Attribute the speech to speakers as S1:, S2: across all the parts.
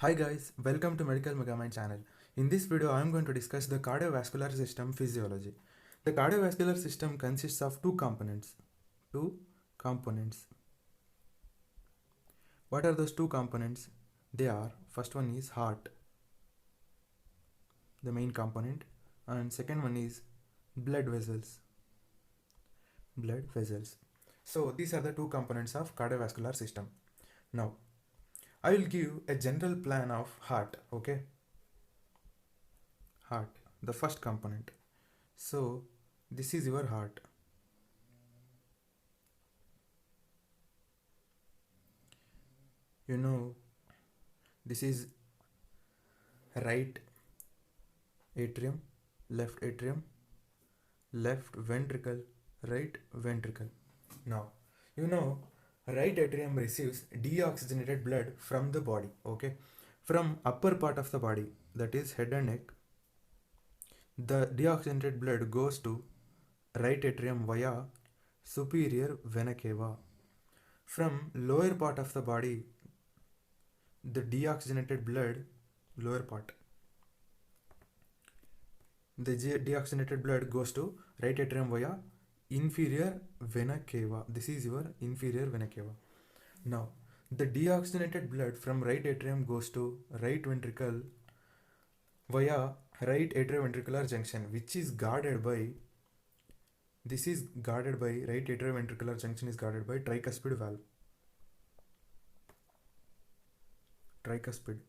S1: Hi guys, welcome to Medical Megamind channel. In this video, I am going to discuss the cardiovascular system physiology. The cardiovascular system consists of two components. Two components. What are those two components? They are, first one is heart, the main component, and second one is blood vessels. Blood vessels. So these are the two components of cardiovascular system. Now, I will give a general plan of heart, okay? Heart, the first component. So this is your heart. You know, this is right atrium, left ventricle, right ventricle. Now, you know, right atrium receives deoxygenated blood from the body, okay? From upper part of the body, that is head and neck, the deoxygenated blood goes to right atrium via superior vena cava. From lower part of the body, the deoxygenated blood, lower part, the deoxygenated blood goes to right atrium via inferior vena cava. This is your inferior vena cava. Now, the deoxygenated blood from right atrium goes to right ventricle via right atrioventricular junction, which is guarded by, this is guarded by, right atrioventricular junction is guarded by tricuspid valve. Tricuspid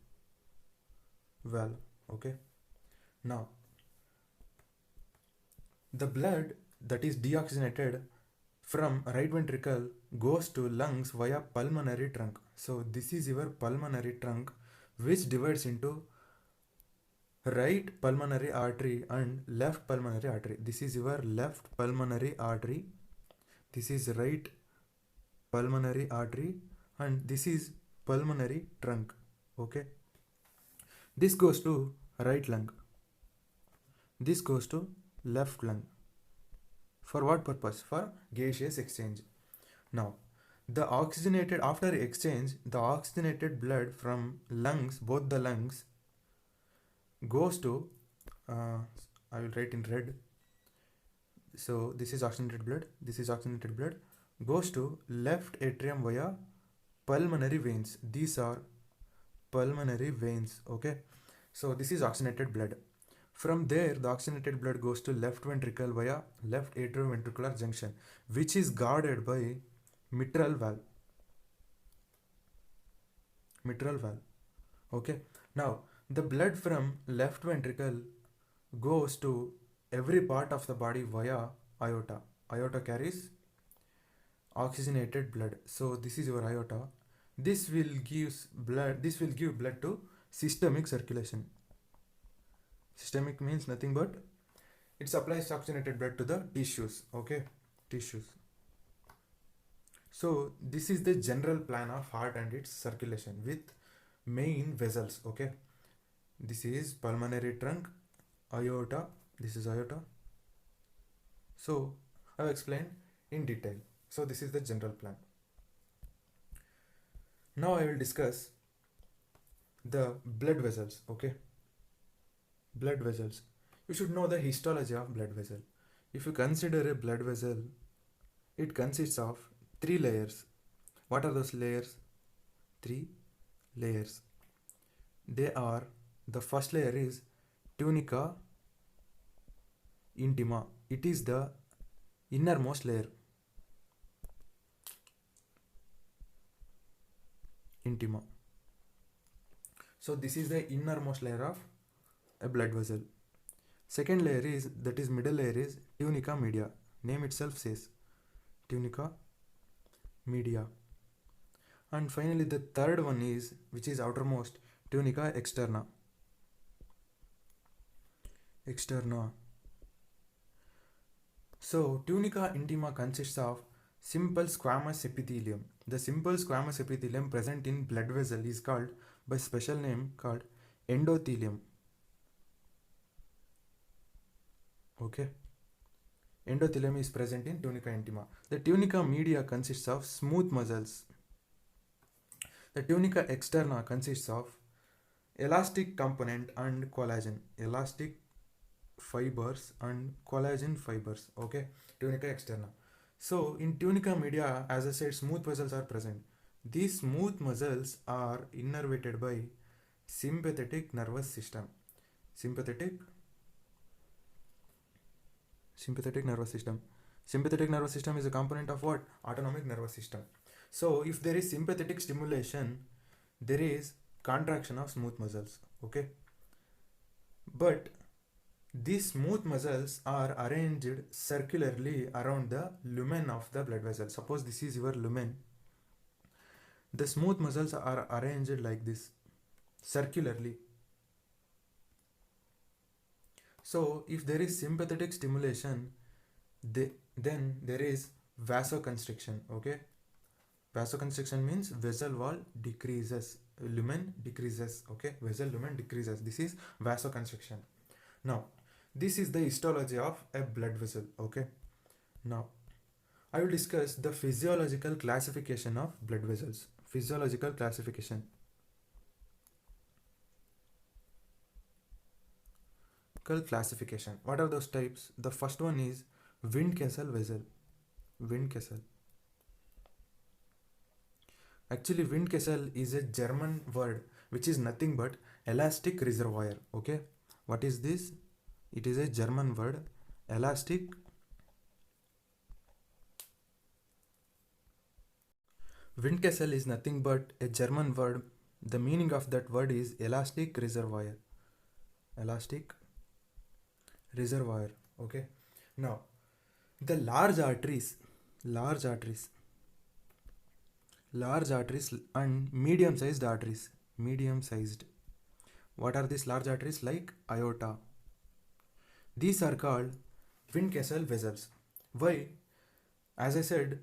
S1: valve, okay? Now, the blood that is deoxygenated from right ventricle goes to lungs via pulmonary trunk. So this is your pulmonary trunk, which divides into right pulmonary artery and left pulmonary artery. This is your left pulmonary artery, this is right pulmonary artery, and this is pulmonary trunk, okay? This goes to right lung, this goes to left lung. For what purpose? For gaseous exchange. Now, the oxygenated, after exchange, the oxygenated blood from lungs, both the lungs, goes to, I will write in red. So this is oxygenated blood, this is oxygenated blood, goes to left atrium via pulmonary veins. These are pulmonary veins, okay? So this is oxygenated blood. From there, the oxygenated blood goes to left ventricle via left atrioventricular junction, which is guarded by mitral valve. Mitral valve, okay? Now, the blood from left ventricle goes to every part of the body via aorta. Aorta carries oxygenated blood. So this is your aorta. This will give blood to systemic circulation. Systemic means nothing but it supplies oxygenated blood to the tissues, okay? Tissues. So this is the general plan of heart and its circulation with main vessels, okay? This is pulmonary trunk, aorta, this is aorta. So I have explained in detail. So this is the general plan. Now I will discuss the blood vessels, okay? Blood vessels. You should know the histology of blood vessel. If you consider a blood vessel, it consists of three layers. What are those layers? Three layers. They are, the first layer is tunica intima. It is the innermost layer. Intima. So this is the innermost layer of a blood vessel. Second layer is, that is middle layer, is tunica media. Name itself says tunica media. And finally the third one is, which is outermost, tunica externa. Externa. So tunica intima consists of simple squamous epithelium. The simple squamous epithelium present in blood vessel is called by special name called endothelium. Okay. Endothelium is present in tunica intima. The tunica media consists of smooth muscles. The tunica externa consists of elastic component and collagen, elastic fibers and collagen fibers. Okay, tunica externa. So in tunica media, as I said, smooth muscles are present. These smooth muscles are innervated by sympathetic nervous system. Sympathetic sympathetic nervous system. Sympathetic nervous system is a component of what? Autonomic nervous system. So if there is sympathetic stimulation, there is contraction of smooth muscles. Okay, but these smooth muscles are arranged circularly around the lumen of the blood vessel. Suppose this is your lumen. The smooth muscles are arranged like this circularly. So if there is sympathetic stimulation, then there is vasoconstriction. Okay, vasoconstriction means vessel wall decreases, lumen decreases. Okay, vessel lumen decreases. This is vasoconstriction. Now this is the histology of a blood vessel. Okay, now I will discuss the physiological classification of blood vessels. Physiological classification. Classification. What are those types? The first one is Windkessel vessel. Windkessel. Actually, Windkessel is a German word which is nothing but elastic reservoir. Okay, what is this? It is a German word, elastic. Windkessel is nothing but a German word. The meaning of that word is elastic reservoir. Elastic reservoir. Okay, now the large arteries and medium sized arteries. What are these large arteries? Like aorta. These are called Windkessel vessels. Why? As I said,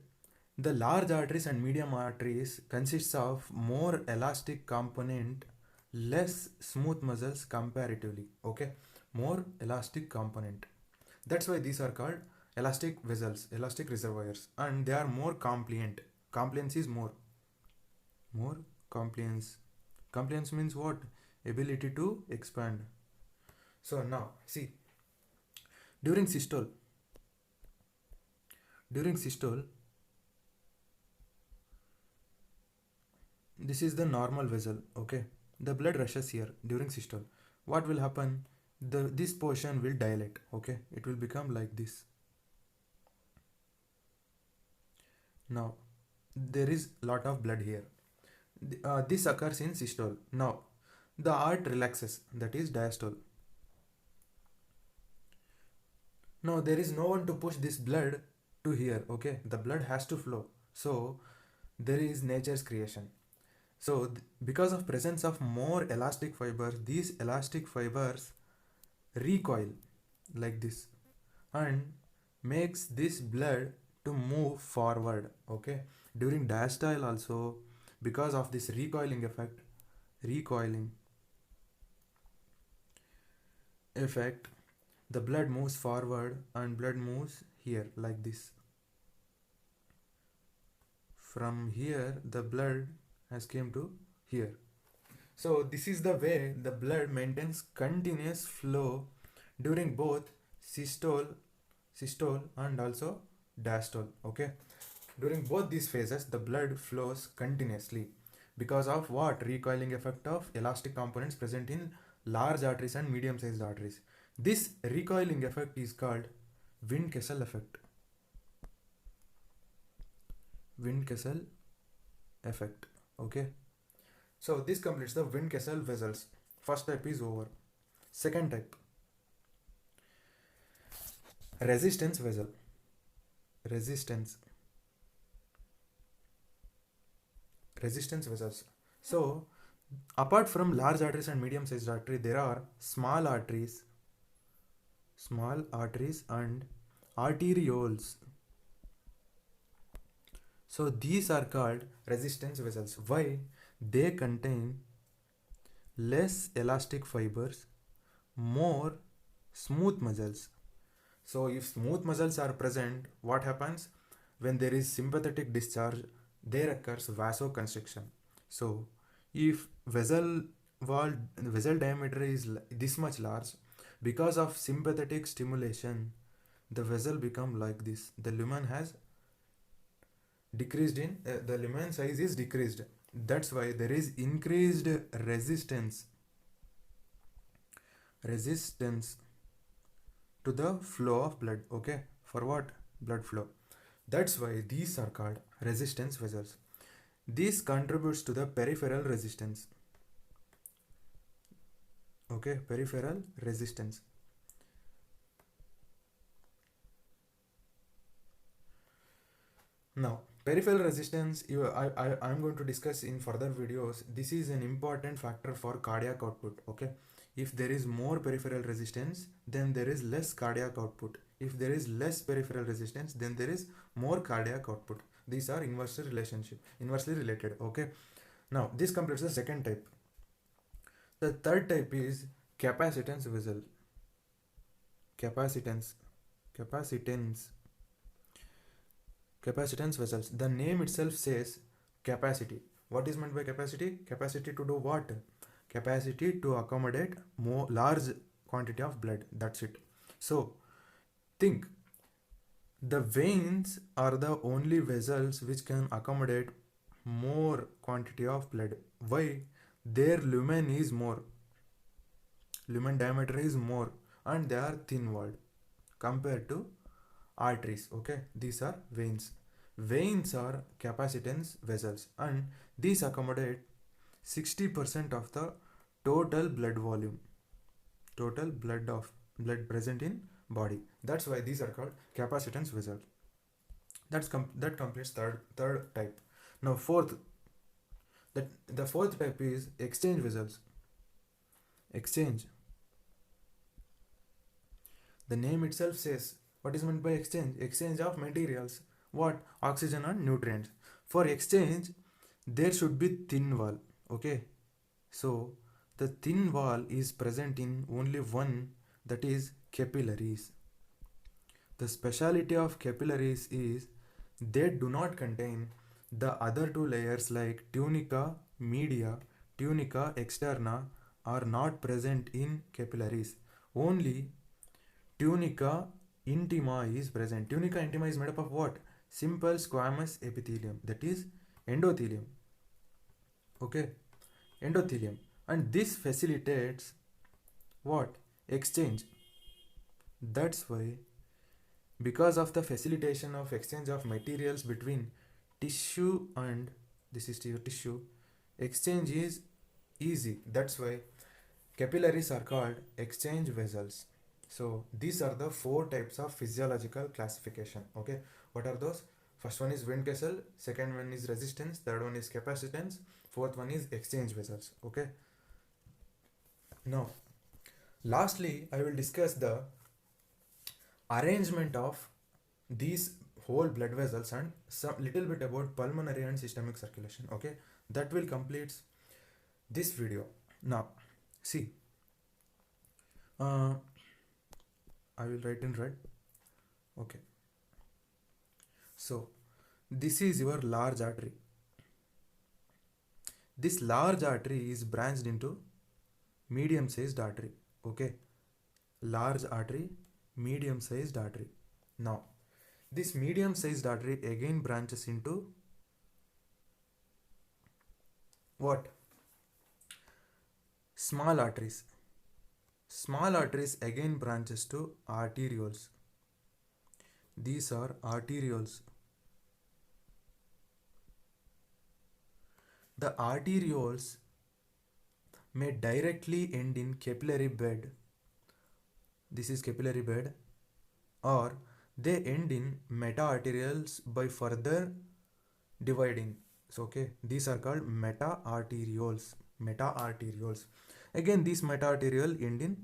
S1: the large arteries and medium arteries consists of more elastic component, less smooth muscles comparatively. Okay, more elastic component. That's why these are called elastic vessels, elastic reservoirs, and they are more compliant. Compliance is more compliance. Compliance means what? Ability to expand. So now see, during systole, this is the normal vessel. Okay, the blood rushes here during systole. What will happen? This portion will dilate. Okay, it will become like this. Now there is lot of blood here. This occurs in systole. Now the heart relaxes, that is diastole. Now there is no one to push this blood to here. Okay, the blood has to flow. So there is nature's creation. So because of presence of more elastic fibers, these elastic fibers recoil like this and makes this blood to move forward. Okay, during diastole also, because of this recoiling effect, the blood moves forward and blood moves here like this. From here the blood has came to here. So this is the way the blood maintains continuous flow during both systole and also diastole. Okay, during both these phases the blood flows continuously because of what? Recoiling effect of elastic components present in large arteries and medium sized arteries. This recoiling effect is called Windkessel effect. Windkessel effect. Okay, so this completes the Windkessel vessels. First type is over. Second type, resistance vessel. Resistance vessels. So apart from large arteries and medium sized artery, there are small arteries and arterioles. So these are called resistance vessels. Why? They contain less elastic fibers, more smooth muscles. So if smooth muscles are present, what happens? When there is sympathetic discharge, there occurs vasoconstriction. So if vessel wall vessel diameter is this much large, because of sympathetic stimulation, the vessel become like this. The lumen has decreased in the lumen size is decreased. That's why there is increased resistance to the flow of blood. Okay, for what? Blood flow. That's why these are called resistance vessels. This contributes to the peripheral resistance. Okay, peripheral resistance. Now, peripheral resistance, I'm going to discuss in further videos. This is an important factor for cardiac output. Okay, if there is more peripheral resistance, then there is less cardiac output. If there is less peripheral resistance, then there is more cardiac output. These are inversely related. Okay, now this completes the second type. The third type is capacitance vessel. Capacitance, capacitance, capacitance vessels. The name itself says capacity. What is meant by capacity? Capacity to do what? Capacity to accommodate more large quantity of blood. That's it. So think, the veins are the only vessels which can accommodate more quantity of blood. Why? Their lumen is more, lumen diameter is more, and they are thin walled compared to arteries. Okay, these are veins. Veins are capacitance vessels, and these accommodate 60% of the total blood volume, total blood present in body. That's why these are called capacitance vessels. That completes third type. Now fourth, that the fourth type is exchange vessels. Exchange, the name itself says what is meant by exchange. Exchange of materials. What? Oxygen and nutrients. For exchange, there should be thin wall. Okay, so the thin wall is present in only one, that is capillaries. The speciality of capillaries is they do not contain the other two layers like tunica media, tunica externa are not present in capillaries. Only tunica intima is present. Tunica intima is made up of what? Simple squamous epithelium, that is endothelium. Okay, endothelium. And this facilitates what? Exchange. That's why, because of the facilitation of exchange of materials between tissue and this is your tissue, exchange is easy. That's why capillaries are called exchange vessels. So these are the four types of physiological classification. Okay, what are those? First one is Windkessel, second one is resistance, third one is capacitance, fourth one is exchange vessels. Okay, now lastly I will discuss the arrangement of these whole blood vessels and some little bit about pulmonary and systemic circulation. Okay, that will complete this video. Now see, I will write in red. Okay, so this is your large artery. This large artery is branched into medium sized artery. Okay, large artery, medium sized artery. Now this medium sized artery again branches into what? Small arteries. Small arteries again branches to arterioles. These are arterioles. The arterioles may directly end in capillary bed. This is capillary bed, or they end in meta-arterioles by further dividing. So okay, these are called meta-arterioles. Meta-arterioles. Again, these meta-arteriole end in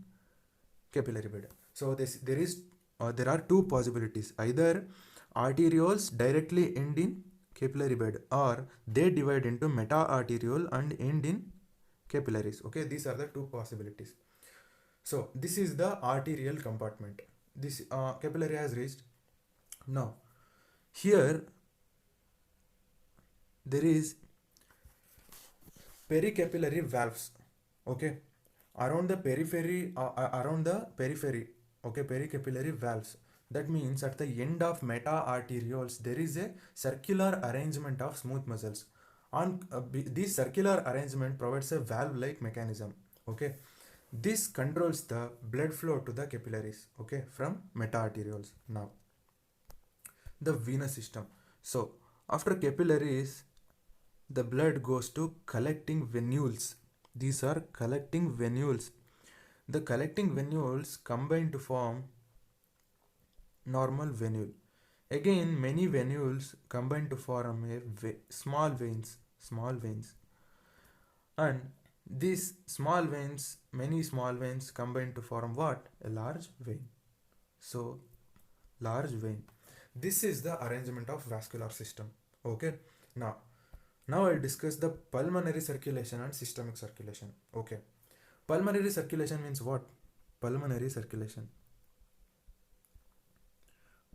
S1: capillary bed. So there are two possibilities. Either arterioles directly end in capillary bed, or they divide into meta-arteriole and end in capillaries. Okay, these are the two possibilities. So this is the arterial compartment. This capillary has reached. Now here there is pericapillary valves. Okay, around the periphery, okay, pericapillary valves. That means at the end of meta-arterioles, there is a circular arrangement of smooth muscles. This circular arrangement provides a valve-like mechanism. Okay, this controls the blood flow to the capillaries. Okay, from meta-arterioles. Now, the venous system. So, after capillaries, the blood goes to collecting venules. These are collecting venules. The collecting venules combine to form normal venule. Again, many venules combine to form small veins, and these small veins, many small veins combine to form what? A large vein. So, large vein. This is the arrangement of vascular system. Okay. Now, I'll discuss the pulmonary circulation and systemic circulation. Okay. Pulmonary circulation means what? Pulmonary circulation.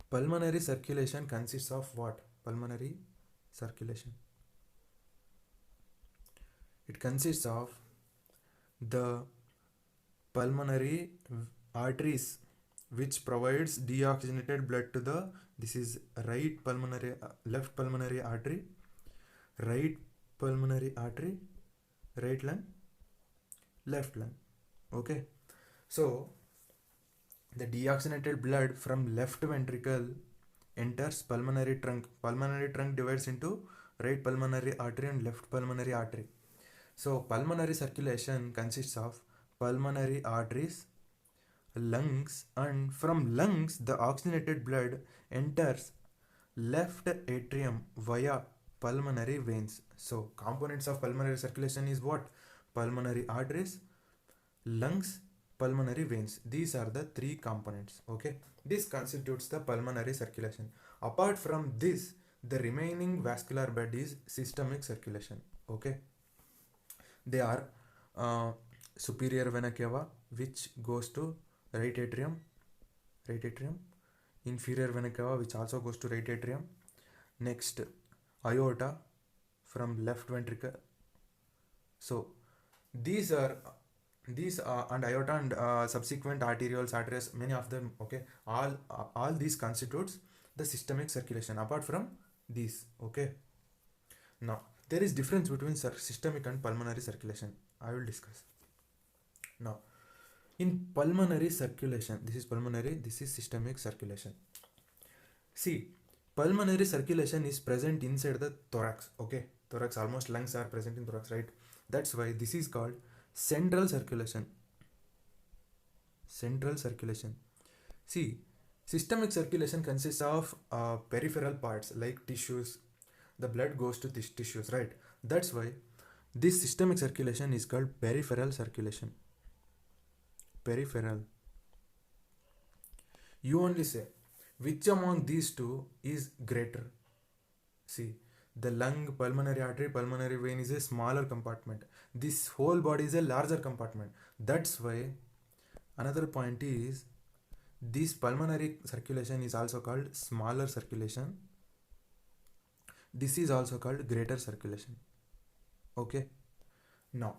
S1: Pulmonary circulation consists of what? Pulmonary circulation. It consists of the pulmonary arteries which provides deoxygenated blood to the, this is left pulmonary artery, right pulmonary artery, right lung, left lung. Okay, so the deoxygenated blood from left ventricle enters pulmonary trunk. Pulmonary trunk divides into right pulmonary artery and left pulmonary artery. So pulmonary circulation consists of pulmonary arteries, lungs, and from lungs the oxygenated blood enters left atrium via pulmonary veins. So components of pulmonary circulation is what? Pulmonary arteries, lungs, pulmonary veins. These are the three components. Okay, this constitutes the pulmonary circulation. Apart from this, the remaining vascular bed is systemic circulation. Okay, they are superior vena cava, which goes to right atrium, inferior vena cava, which also goes to right atrium. Next, aorta from left ventricle. So these and aorta and subsequent arterioles, arteries, many of them. Okay, all these constitutes the systemic circulation. Apart from these, okay. Now there is difference between systemic and pulmonary circulation. I will discuss. Now, in pulmonary circulation, this is pulmonary, this is systemic circulation. See, pulmonary circulation is present inside the thorax. Okay, thorax, almost lungs are present in thorax, right? That's why this is called central circulation. Central circulation. See, systemic circulation consists of peripheral parts like tissues. The blood goes to these tissues, right? That's why this systemic circulation is called peripheral circulation. Peripheral. You only say which among these two is greater. See, the lung, pulmonary artery, pulmonary vein is a smaller compartment. This whole body is a larger compartment. That's why another point is this pulmonary circulation is also called smaller circulation. This is also called greater circulation. Okay. Now,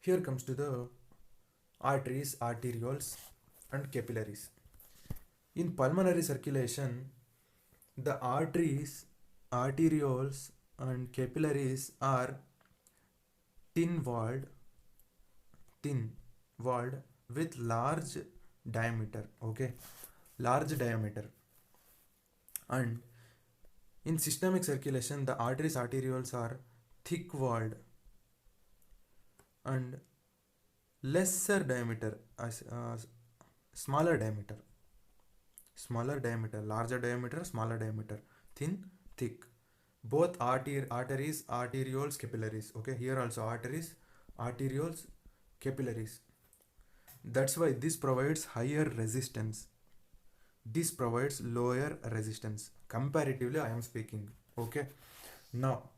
S1: here comes to the arteries, arterioles, and capillaries. In pulmonary circulation, the arteries, arterioles, and capillaries are thin-walled with large diameter. Okay, large diameter. And in systemic circulation, the arteries, arterioles are thick-walled and lesser diameter, smaller diameter, larger diameter, smaller diameter, thin, thick. Both arteries, arterioles, capillaries. Okay, here also arteries, arterioles, capillaries. That's why this provides higher resistance. This provides lower resistance. Comparatively, I am speaking. Okay. Now,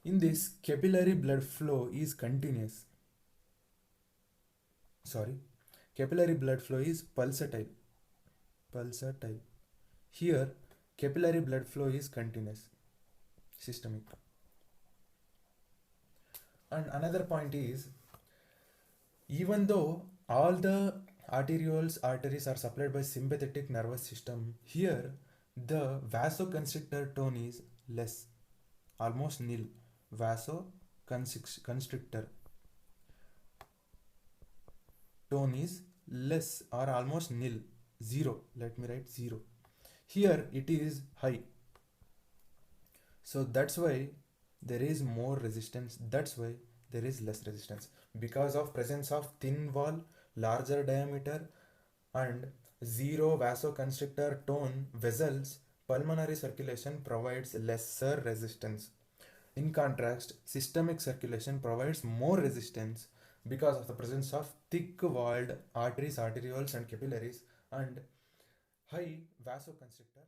S1: in this, capillary blood flow is continuous. Capillary blood flow is pulsatile. Here, capillary blood flow is continuous, systemic. And another point is Even though all the arteries are supplied by sympathetic nervous system, here the vasoconstrictor tone is less, almost nil. Vasoconstrictor tone is less or almost nil, zero. Let me write zero. Here it is high. So that's why there is more resistance. That's why there is less resistance because of presence of thin wall, larger diameter, and zero vasoconstrictor tone vessels. Pulmonary circulation provides lesser resistance. In contrast, systemic circulation provides more resistance because of the presence of thick walled arteries, arterioles, and capillaries, and high vasoconstrictor